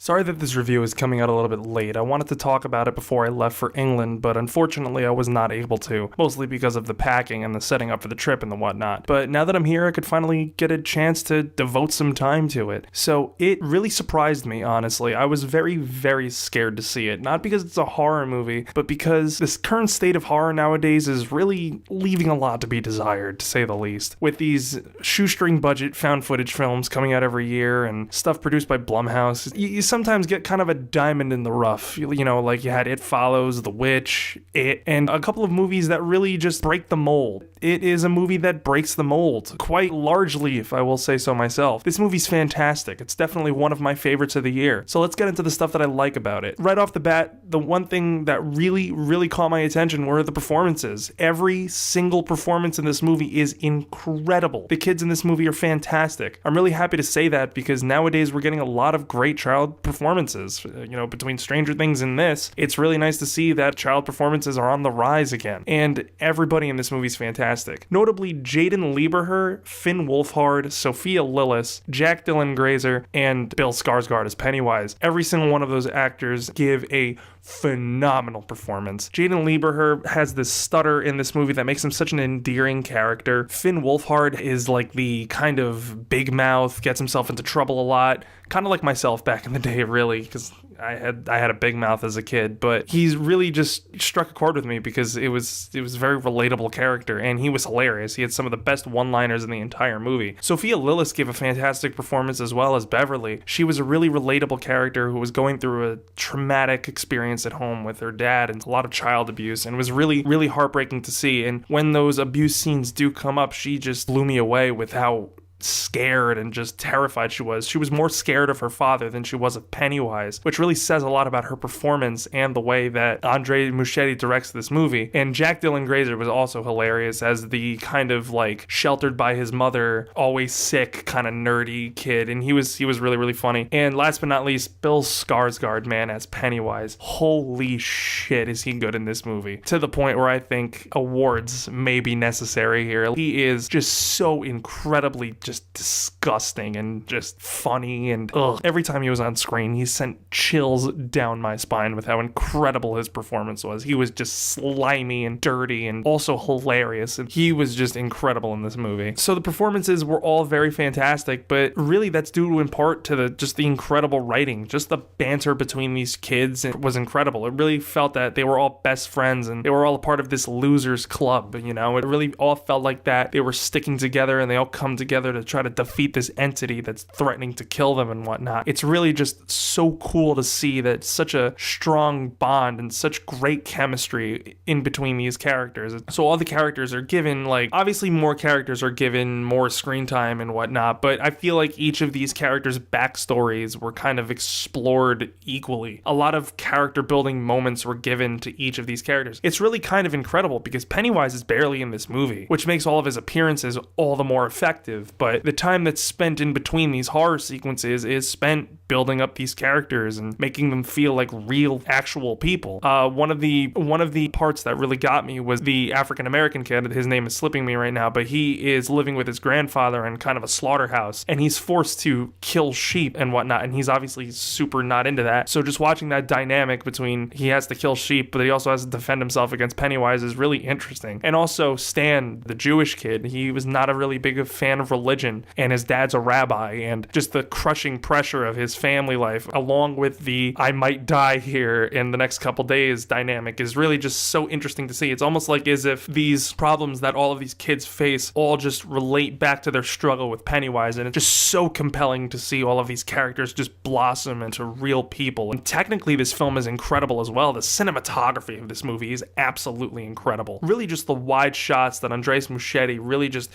Sorry that this review is coming out a little bit late. I wanted to talk about it before I left for England, but unfortunately I was not able to, mostly because of the packing and the setting up for the trip and the whatnot. But now that I'm here, I could finally get a chance to devote some time to it. So it really surprised me, honestly. I was very, very scared to see it. Not because it's a horror movie, but because this current state of horror nowadays is really leaving a lot to be desired, to say the least. With these shoestring budget found footage films coming out every year and stuff produced by Blumhouse, you sometimes get kind of a diamond in the rough. You know, like you had It Follows, The Witch, It, and a couple of movies that really just break the mold. It is a movie that breaks the mold, quite largely, if I will say so myself. This movie's fantastic. It's definitely one of my favorites of the year. So let's get into the stuff that I like about it. Right off the bat, the one thing that really caught my attention were the performances. Every single performance in this movie is incredible. The kids in this movie are fantastic. I'm really happy to say that because nowadays we're getting a lot of great child performances. You know, between Stranger Things and this, it's really nice to see that child performances are on the rise again. And everybody in this movie is fantastic. Notably, Jaden Lieberher, Finn Wolfhard, Sophia Lillis, Jack Dylan Grazer, and Bill Skarsgård as Pennywise. Every single one of those actors give a phenomenal performance. Jaden Lieberher has this stutter in this movie that makes him such an endearing character. Finn Wolfhard is like the kind of big mouth, gets himself into trouble a lot, kind of like myself back in the day, really, because I had a big mouth as a kid, but he's really just struck a chord with me because it was a very relatable character, and he was hilarious. He had some of the best one-liners in the entire movie. Sophia Lillis gave a fantastic performance as well as Beverly. She was a really relatable character who was going through a traumatic experience at home with her dad and a lot of child abuse, and it was really heartbreaking to see. And when those abuse scenes do come up, she just blew me away with how scared and just terrified she was. She was more scared of her father than she was of Pennywise, which really says a lot about her performance and the way that Andre Muschietti directs this movie. And Jack Dylan Grazer was also hilarious as the kind of like sheltered by his mother, always sick, kind of nerdy kid, and he was really funny. And last but not least, Bill Skarsgård, man, as Pennywise. Holy shit, is he good in this movie, to the point where I think awards may be necessary here. He is just so incredibly just disgusting and just funny, and every time he was on screen he sent chills down my spine with how incredible his performance was. He was just slimy and dirty and also hilarious, and he was just incredible in this movie. So the performances were all very fantastic, but really that's due in part to the incredible writing. Just the banter between these kids was incredible. It really felt that they were all best friends and they were all a part of this losers club, you know. It really all felt like that they were sticking together and they all come together to try to defeat this entity that's threatening to kill them and whatnot. It's really just so cool to see that such a strong bond and such great chemistry in between these characters. So all the characters are given, like, obviously more characters are given more screen time and whatnot, but I feel like each of these characters' backstories were kind of explored equally. A lot of character building moments were given to each of these characters. It's really kind of incredible because Pennywise is barely in this movie, which makes all of his appearances all the more effective. But the time that's spent in between these horror sequences is spent building up these characters and making them feel like real, actual people. One of the parts that really got me was the African-American kid. His name is slipping me right now, but he is living with his grandfather in kind of a slaughterhouse, and he's forced to kill sheep and whatnot, and he's obviously super not into that. So just watching that dynamic between he has to kill sheep, but he also has to defend himself against Pennywise is really interesting. And also Stan, the Jewish kid, he was not a really big fan of religion, and his dad's a rabbi, and just the crushing pressure of his family life, along with the I might die here in the next couple days dynamic, is really just so interesting to see. It's almost like as if these problems that all of these kids face all just relate back to their struggle with Pennywise, and it's just so compelling to see all of these characters just blossom into real people. And technically this film is incredible as well. The cinematography of this movie is absolutely incredible. Really just the wide shots that Andres Muschietti really just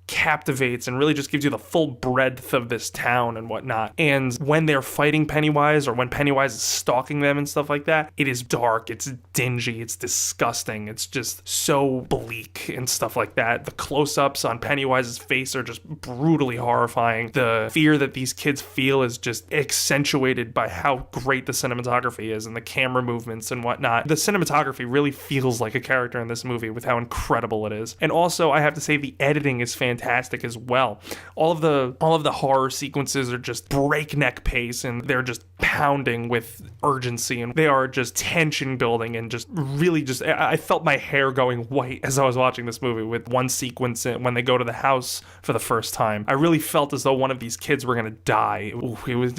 captivates and really just gives you the full breadth of this town and whatnot. And when they're fighting Pennywise, or when Pennywise is stalking them and stuff like that, it is dark, it's dingy, it's disgusting, it's just so bleak and stuff like that. The close-ups on Pennywise's face are just brutally horrifying. The fear that these kids feel is just accentuated by how great the cinematography is and the camera movements and whatnot. The cinematography really feels like a character in this movie with how incredible it is. And also, I have to say, the editing is fantastic. fantastic as well. All of the horror sequences are just breakneck pace, and they're just pounding with urgency, and they are just tension building, and just really just, I felt my hair going white as I was watching this movie with one sequence when they go to the house for the first time. I really felt as though one of these kids were gonna die. Ooh,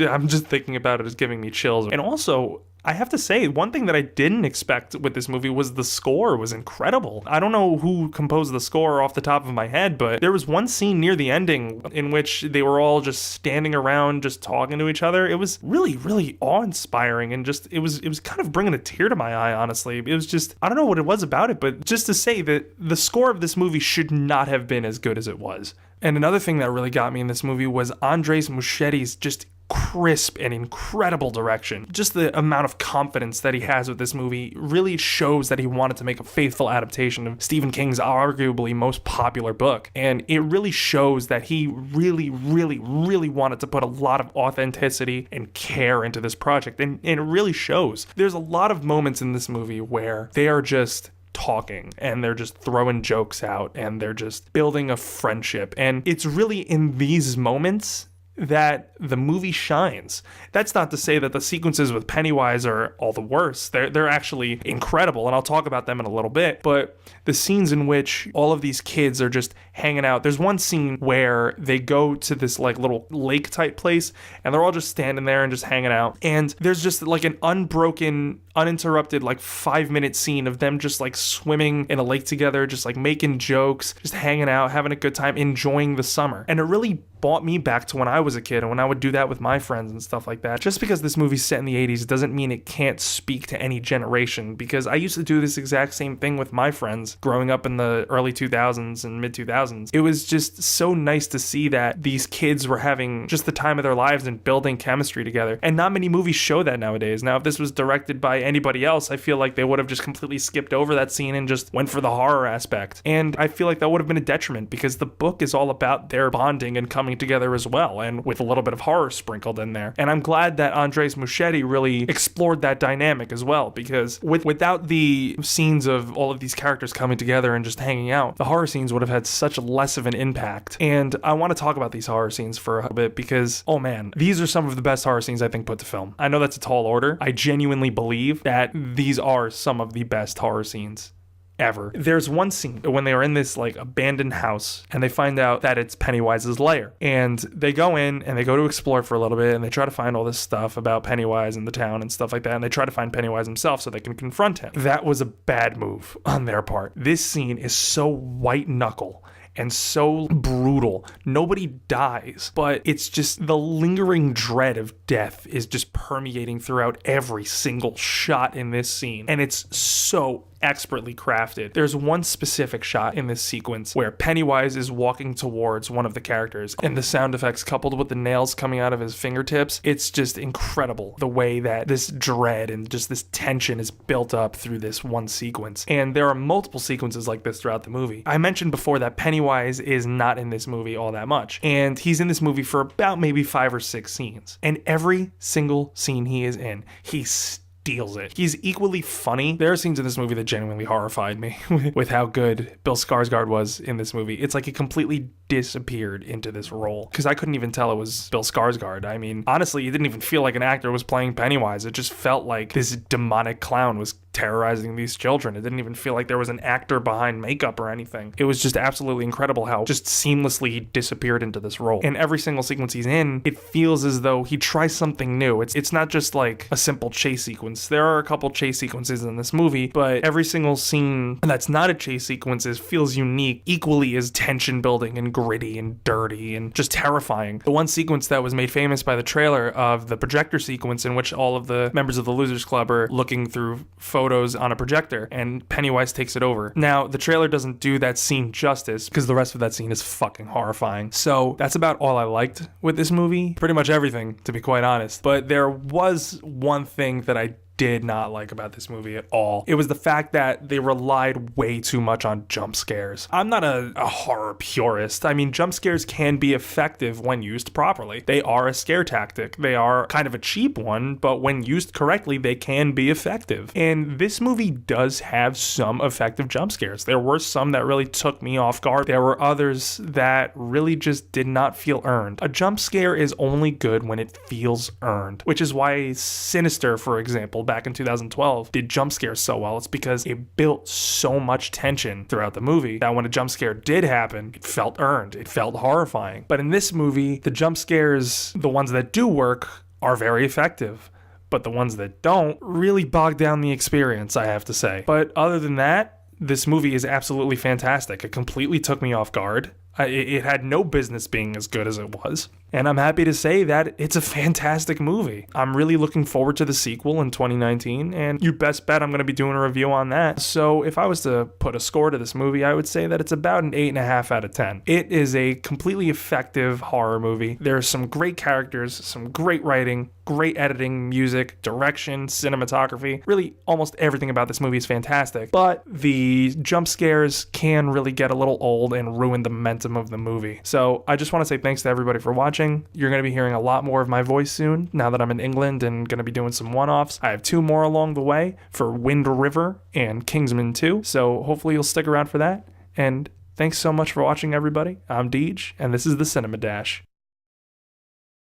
I'm just thinking about it is giving me chills. And also, I have to say, one thing that I didn't expect with this movie was the score was incredible. I don't know who composed the score off the top of my head, but there was one scene near the ending in which they were all just standing around, just talking to each other. It was really, really awe-inspiring, and just, it was kind of bringing a tear to my eye, honestly. It was just, I don't know what it was about it, but just to say that the score of this movie should not have been as good as it was. And another thing that really got me in this movie was Andres Muschietti's just crisp and incredible direction. Just the amount of confidence that he has with this movie really shows that he wanted to make a faithful adaptation of Stephen King's arguably most popular book. And it really shows that he really, really, really wanted to put a lot of authenticity and care into this project. And it really shows. There's a lot of moments in this movie where they are just talking, and they're just throwing jokes out, and they're just building a friendship. And it's really in these moments that the movie shines. That's not to say that the sequences with Pennywise are all the worst. They're actually incredible, and I'll talk about them in a little bit. But the scenes in which all of these kids are just hanging out. There's one scene where they go to this like little lake type place, and they're all just standing there and just hanging out. And there's just like an unbroken, uninterrupted like 5-minute scene of them just like swimming in a lake together, just like making jokes, just hanging out, having a good time, enjoying the summer. And it really brought me back to when I was a kid and when I would do that with my friends and stuff like that. Just because this movie's set in the 80s doesn't mean it can't speak to any generation, because I used to do this exact same thing with my friends growing up in the early 2000s and mid 2000s. It was just so nice to see that these kids were having just the time of their lives and building chemistry together. And not many movies show that nowadays. Now, if this was directed by anybody else, I feel like they would have just completely skipped over that scene and just went for the horror aspect. And I feel like that would have been a detriment, because the book is all about their bonding and coming together as well, and with a little bit of horror sprinkled in there. And I'm glad that Andres Muschietti really explored that dynamic as well, because without the scenes of all of these characters coming together and just hanging out, the horror scenes would have had such less of an impact. And I want to talk about these horror scenes for a bit, because, oh man, these are some of the best horror scenes I think put to film. I know that's a tall order. I genuinely believe that these are some of the best horror scenes ever. There's one scene when they are in this like abandoned house, and they find out that it's Pennywise's lair, and they go in and they go to explore for a little bit, and they try to find all this stuff about Pennywise and the town and stuff like that, and they try to find Pennywise himself so they can confront him. That was a bad move on their part. This scene is so white knuckle and so brutal. Nobody dies, but it's just the lingering dread of death is just permeating throughout every single shot in this scene, and it's so expertly crafted. There's one specific shot in this sequence where Pennywise is walking towards one of the characters, and the sound effects coupled with the nails coming out of his fingertips, it's just incredible the way that this dread and just this tension is built up through this one sequence. And there are multiple sequences like this throughout the movie. I mentioned before that Pennywise is not in this movie all that much, and he's in this movie for about maybe 5 or 6 scenes, and every single scene he is in, he steals it. He's equally funny. There are scenes in this movie that genuinely horrified me with how good Bill Skarsgård was in this movie. It's like he completely disappeared into this role, because I couldn't even tell it was Bill Skarsgård. I mean, honestly, it didn't even feel like an actor was playing Pennywise. It just felt like this demonic clown was terrorizing these children. It didn't even feel like there was an actor behind makeup or anything. It was just absolutely incredible how just seamlessly he disappeared into this role. And every single sequence he's in, it feels as though he tries something new. It's not just like a simple chase sequence. There are a couple chase sequences in this movie, but every single scene that's not a chase sequence feels unique, equally as tension building and gritty and dirty and just terrifying. The one sequence that was made famous by the trailer of the projector sequence, in which all of the members of the Losers Club are looking through photos on a projector and Pennywise takes it over. Now, the trailer doesn't do that scene justice, because the rest of that scene is fucking horrifying. So that's about all I liked with this movie. Pretty much everything, to be quite honest. But there was one thing that I did not like about this movie at all. It was the fact that they relied way too much on jump scares. I'm not a horror purist. I mean, jump scares can be effective when used properly. They are a scare tactic. They are kind of a cheap one, but when used correctly, they can be effective. And this movie does have some effective jump scares. There were some that really took me off guard. There were others that really just did not feel earned. A jump scare is only good when it feels earned, which is why Sinister, for example, back in 2012, did jump scares so well. It's because it built so much tension throughout the movie that when a jump scare did happen, it felt earned. It felt horrifying. But in this movie, the jump scares, the ones that do work, are very effective. But the ones that don't really bog down the experience, I have to say. But other than that, this movie is absolutely fantastic. It completely took me off guard. It had no business being as good as it was. And I'm happy to say that it's a fantastic movie. I'm really looking forward to the sequel in 2019, and you best bet I'm going to be doing a review on that. So if I was to put a score to this movie, I would say that it's about an 8.5 out of 10. It is a completely effective horror movie. There's some great characters, some great writing, great editing, music, direction, cinematography. Really, almost everything about this movie is fantastic. But the jump scares can really get a little old and ruin the momentum of the movie. So I just want to say thanks to everybody for watching. You're going to be hearing a lot more of my voice soon, now that I'm in England and going to be doing some one-offs. I have 2 more along the way for Wind River and Kingsman 2, so hopefully you'll stick around for that. And thanks so much for watching, everybody. I'm DeGe, and this is the Cinema Dash.